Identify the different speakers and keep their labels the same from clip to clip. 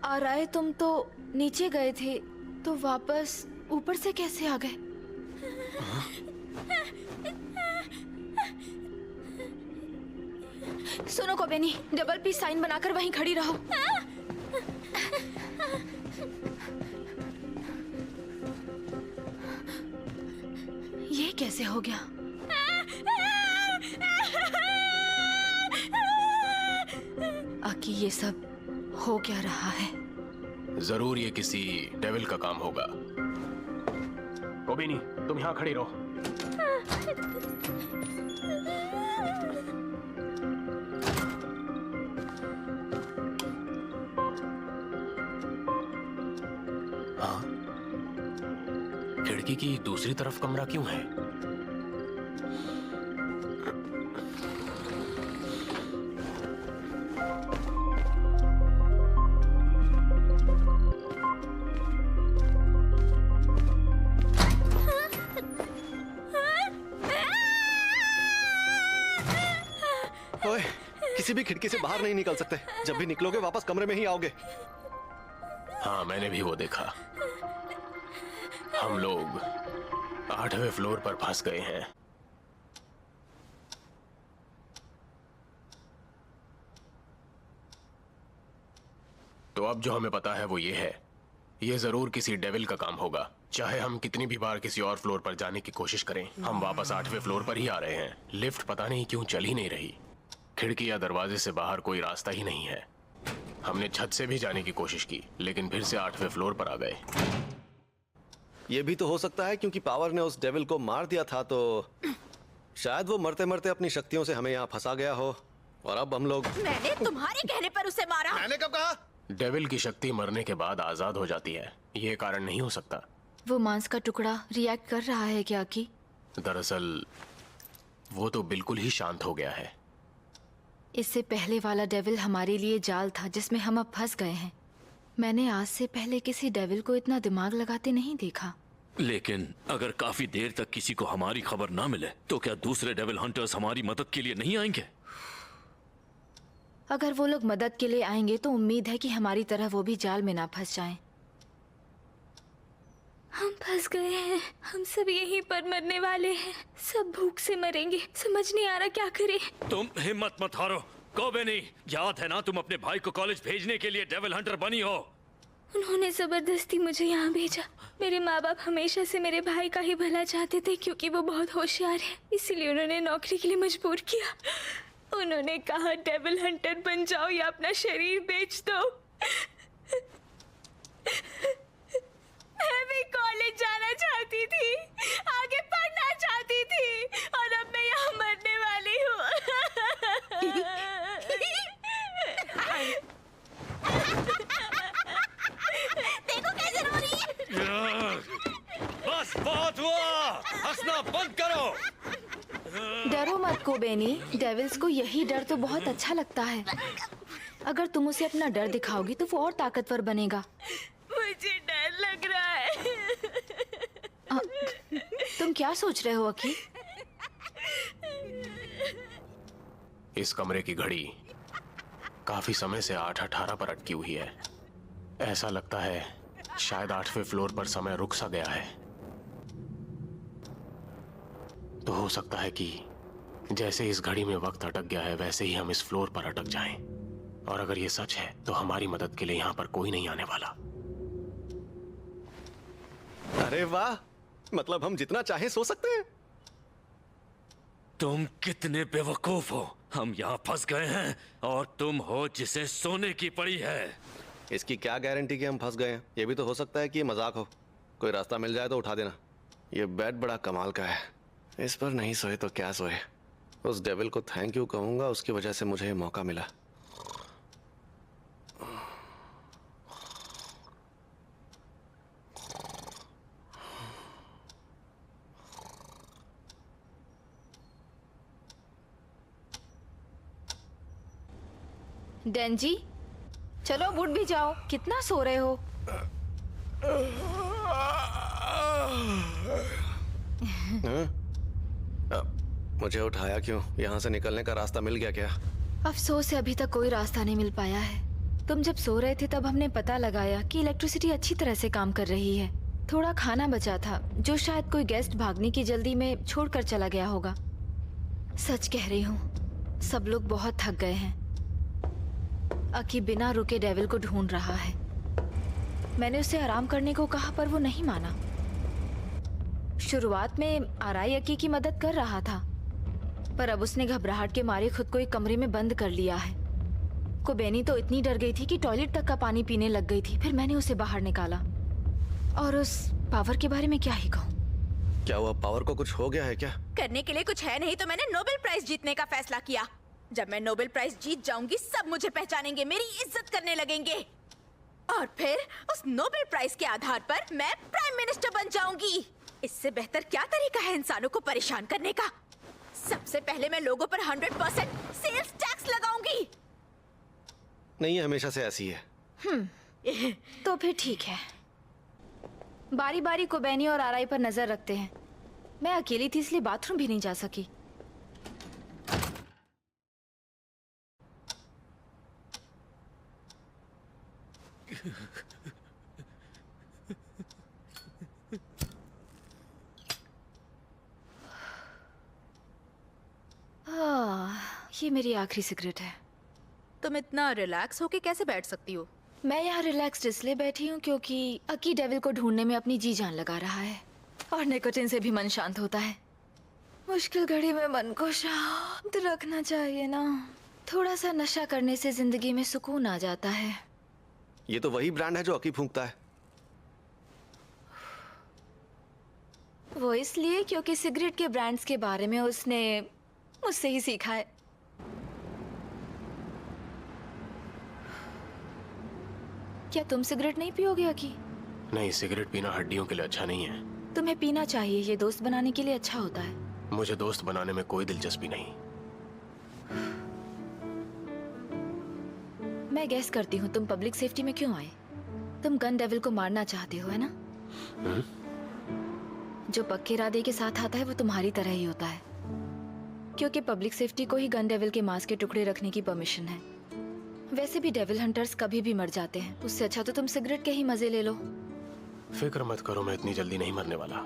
Speaker 1: आराय, तुम तो नीचे गए थे, तो वापस ऊपर से कैसे आ गए? सुनो कोबेनी, डबल पीस साइन बनाकर वहीं खड़ी रहो। ये कैसे हो गया? आकी, ये सब हो क्या रहा है?
Speaker 2: जरूर ये किसी डेविल का काम होगा। कोबिनी, तुम यहाँ खड़ी रहो। हाँ, खिड़की की दूसरी तरफ कमरा क्यों है?
Speaker 3: ओए, किसी भी खिड़की से बाहर नहीं निकल सकते। जब भी निकलोगे वापस कमरे में ही आओगे।
Speaker 2: हाँ, मैंने भी वो देखा। हम लोग 8वें फ्लोर पर फंस गए हैं। तो अब जो हमें पता है वो ये है, ये जरूर किसी डेविल का काम होगा। चाहे हम कितनी भी बार किसी और फ्लोर पर जाने की कोशिश करें, हम वापस 8वें फ्लोर पर ही आ रहे हैं। लिफ्ट पता नहीं क्यों चल ही नहीं रही। खिड़की या दरवाजे से बाहर कोई रास्ता ही नहीं है। हमने छत से भी जाने की कोशिश की, लेकिन फिर से 8वें फ्लोर पर आ गए।
Speaker 3: ये भी तो हो सकता है क्योंकि पावर ने उस डेविल को मार दिया था, तो शायद वो मरते मरते अपनी शक्तियों से हमें यहाँ फंसा गया हो और अब हम लोग।
Speaker 4: मैंने तुम्हारे कहने पर उसे मारा।
Speaker 3: मैंने कब कहा?
Speaker 2: डेविल की शक्ति मरने के बाद आजाद हो जाती है, ये कारण नहीं हो सकता।
Speaker 1: वो मांस का टुकड़ा रिएक्ट कर रहा है क्या की?
Speaker 2: दरअसल वो तो बिल्कुल ही शांत हो गया है।
Speaker 1: इससे पहले वाला डेविल हमारे लिए जाल था जिसमें हम अब फंस गए हैं। मैंने आज से पहले किसी डेविल को इतना दिमाग लगाते नहीं देखा।
Speaker 5: लेकिन अगर काफी देर तक किसी को हमारी खबर ना मिले तो क्या दूसरे डेविल हंटर्स हमारी मदद के लिए नहीं आएंगे?
Speaker 1: अगर वो लोग मदद के लिए आएंगे तो उम्मीद है कि हमारी तरह वो भी जाल में ना फंस जाएं।
Speaker 6: हम फंस गए हैं। हम सब यहीं पर मरने वाले हैं। सब भूख से मरेंगे। समझ नहीं आ रहा क्या करें।
Speaker 5: तुम हिम्मत मत हारो। कोबेनी, याद है ना तुम अपने भाई को कॉलेज भेजने के लिए डेविल हंटर बनी हो?
Speaker 6: उन्होंने जबरदस्ती मुझे यहाँ भेजा। मेरे माँ बाप हमेशा से मेरे भाई का ही भला चाहते थे क्योंकि वो बहुत होशियार है, इसीलिए उन्होंने नौकरी के लिए मजबूर किया। उन्होंने कहा डेविल हंटर बन जाओ या अपना शरीर बेच दो। मैं भी कॉलेज जाना चाहती थी, आगे पढ़ना चाहती थी और अब मैं यहाँ मरने वाली हूँ।
Speaker 4: देखो कैसे रो रही है।
Speaker 5: बस बहुत हुआ, हंसना बंद करो।
Speaker 1: डरो मत कोबेनी, डेविल्स को यही डर तो बहुत अच्छा लगता है। अगर तुम उसे अपना डर दिखाओगी तो वो और ताकतवर बनेगा।
Speaker 6: मुझे डर लग रहा है।
Speaker 1: तुम क्या सोच रहे हो अकी?
Speaker 2: इस कमरे की घड़ी काफी समय से 8:18 पर अटकी हुई है। ऐसा लगता है शायद 8वें फ्लोर पर समय रुक सा गया है। तो हो सकता है कि जैसे इस घड़ी में वक्त अटक गया है वैसे ही हम इस फ्लोर पर अटक जाएं। और अगर ये सच है तो हमारी मदद के लिए यहाँ पर कोई नहीं आने वाला।
Speaker 3: अरे वाह, मतलब हम जितना चाहे सो सकते हैं।
Speaker 5: तुम कितने बेवकूफ हो। हम यहाँ फंस गए हैं और तुम हो जिसे सोने की पड़ी है।
Speaker 3: इसकी क्या गारंटी कि हम फंस गए हैं? ये भी तो हो सकता है कि ये मजाक हो। कोई रास्ता मिल जाए तो उठा देना। ये बेड बड़ा कमाल का है। इस पर नहीं सोए तो क्या सोए। उस डेविल को थैंक यू कहूंगा, उसकी वजह से मुझे ये मौका मिला।
Speaker 1: डेंजी, चलो उठ भी जाओ। कितना सो रहे हो?
Speaker 3: मुझे उठाया क्यों? यहाँ से निकलने का रास्ता मिल गया क्या?
Speaker 1: अफसोस है अभी तक कोई रास्ता नहीं मिल पाया है। तुम जब सो रहे थे तब हमने पता लगाया कि इलेक्ट्रिसिटी अच्छी तरह से काम कर रही है। थोड़ा खाना बचा था जो शायद कोई गेस्ट भागने की जल्दी में छोड़कर चला गया होगा। सच कह रही हूँ, सब लोग बहुत थक गए हैं। अकी बिना रुके डेविल को ढूंढ रहा है। मैंने उसे आराम करने को कहा पर वो नहीं माना। शुरुआत में आराई अकी की मदद कर रहा था, पर अब उसने घबराहट के मारे खुद को एक कमरे में बंद कर लिया है। कोबेनी तो इतनी डर गई थी कि टॉयलेट तक का पानी पीने लग गई थी। फिर मैंने उसे बाहर निकाला। और उस पावर के बारे में क्या ही कहूँ।
Speaker 3: क्या हुआ, पावर को कुछ हो गया है क्या?
Speaker 4: करने के लिए कुछ है नहीं तो मैंने नोबेल प्राइज जीतने का फैसला किया। जब मैं नोबेल प्राइज जीत जाऊंगी सब मुझे पहचानेंगे, मेरी इज्जत करने लगेंगे और फिर उस नोबेल प्राइज के आधार पर मैं प्राइम मिनिस्टर बन जाऊंगी। इससे बेहतर क्या तरीका है इंसानों को परेशान करने का? सबसे पहले मैं लोगों पर 100% सेल्स टैक्स लगाऊंगी।
Speaker 3: नहीं, ये हमेशा से ऐसी है।
Speaker 1: तो फिर ठीक है, बारी बारी कोबेनी और आराई पर नजर रखते हैं। मैं अकेली थी इसलिए बाथरूम भी नहीं जा सकी। ये मेरी आखिरी सिगरेट है।
Speaker 4: तुम इतना रिलैक्स होके कैसे बैठ सकती हो?
Speaker 1: मैं यहाँ रिलैक्स्ड इसलिए बैठी हूँ क्योंकि अकी डेविल को ढूंढने में अपनी जी जान लगा रहा है और निकोटिन से भी मन शांत होता है। मुश्किल घड़ी में मन को शांत रखना चाहिए ना। थोड़ा सा नशा करने से जिंदगी में सुकून आ जाता है।
Speaker 3: ये तो वही ब्रांड है जो अकी फूंकता है।
Speaker 1: वो इसलिए क्योंकि सिगरेट के ब्रांड्स के बारे में उसने मुझसे ही सीखा है। क्या तुम सिगरेट नहीं पियोगे अकी?
Speaker 2: नहीं, सिगरेट पीना हड्डियों के लिए अच्छा नहीं है।
Speaker 1: तुम्हें पीना चाहिए, ये दोस्त बनाने के लिए अच्छा होता है।
Speaker 2: मुझे दोस्त बनाने में कोई दिलचस्पी नहीं।
Speaker 1: मैं गैस करती हूँ तुम पब्लिक सेफ्टी में क्यों आए? तुम गन डेविल को मारना चाहते हो, है ना? जो पक्के इरादे के साथ आता है वो तुम्हारी तरह ही होता है, क्योंकि पब्लिक सेफ्टी को ही गन डेविल के मांस के टुकड़े रखने की परमिशन है। वैसे भी डेविल हंटर्स कभी भी मर जाते हैं, उससे अच्छा तो तुम सिगरेट के ही मजे ले लो।
Speaker 2: फिक्र मत करो, मैं इतनी जल्दी नहीं मरने वाला।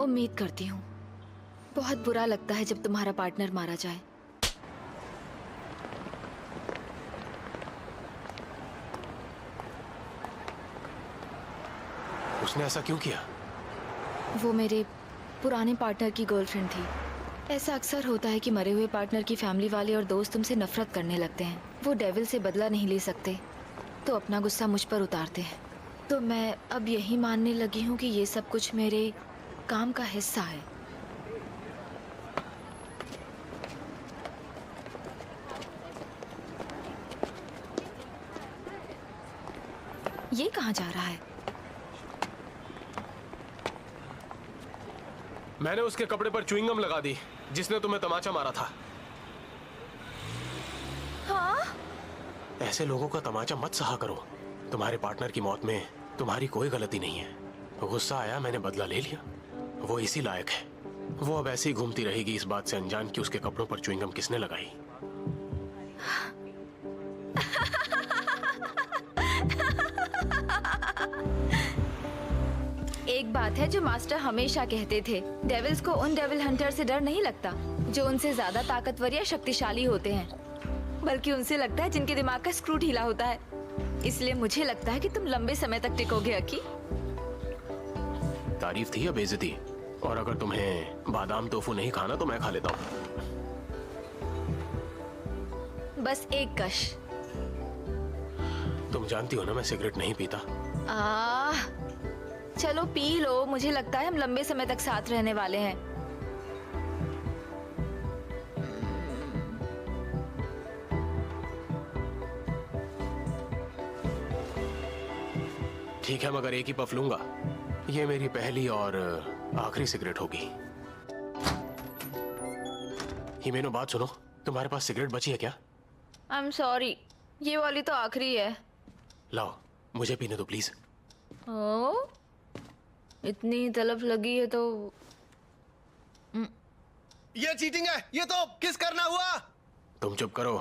Speaker 1: उम्मीद करती हूँ। बहुत बुरा लगता है जब तुम्हारा पार्टनर मारा जाए।
Speaker 2: उसने ऐसा क्यों किया?
Speaker 1: वो मेरे पुराने पार्टनर की गर्लफ्रेंड थी। ऐसा अक्सर होता है कि मरे हुए पार्टनर की फैमिली वाले और दोस्त तुमसे नफरत करने लगते हैं। वो डेविल से बदला नहीं ले सकते तो अपना गुस्सा मुझ पर उतारते हैं। तो मैं अब यही मानने लगी हूँ कि ये सब कुछ मेरे काम का हिस्सा है। ये कहाँ जा रहा है?
Speaker 2: मैंने उसके कपड़े पर च्युइंगम लगा दी जिसने तुम्हें तमाचा मारा था।
Speaker 1: हाँ?
Speaker 2: ऐसे लोगों का तमाचा मत सहा करो। तुम्हारे पार्टनर की मौत में तुम्हारी कोई गलती नहीं है। गुस्सा आया, मैंने बदला ले लिया। वो इसी लायक है। वो अब ऐसे ही घूमती रहेगी इस बात से अनजान कि उसके कपड़ों पर च्युइंगम किसने लगाई।
Speaker 1: एक बात है जो मास्टर हमेशा कहते थे, डेविल्स को उन डेविल हंटर से डर नहीं लगता जो उनसे ज्यादा ताकतवर या शक्तिशाली होते हैं, बल्कि उनसे लगता है जिनके दिमाग का स्क्रू ढीला होता है। इसलिए मुझे लगता है कि तुम लंबे समय तक टिकोगे अकी।
Speaker 2: तारीफ थी या बेइज्जती? और अगर तुम्हें बादाम टोफू नहीं खाना तो मैं खा लेता हूँ।
Speaker 1: बस एक कश।
Speaker 2: तुम जानती हो ना मैं सिगरेट नहीं पीता।
Speaker 1: चलो पी लो, मुझे लगता है हम लंबे समय तक साथ रहने वाले हैं।
Speaker 2: ठीक है, मगर एक ही पफ लूंगा। ये मेरी पहली और आखिरी सिगरेट होगी। हिमेनो, बात सुनो, तुम्हारे पास सिगरेट बची है क्या?
Speaker 1: आई एम सॉरी, ये वाली तो आखिरी है।
Speaker 2: लाओ, मुझे पीने दो प्लीज।
Speaker 1: ओ, इतनी तलब लगी है तो
Speaker 3: ये चीटिंग है, ये तो किस करना हुआ।
Speaker 2: तुम चुप करो।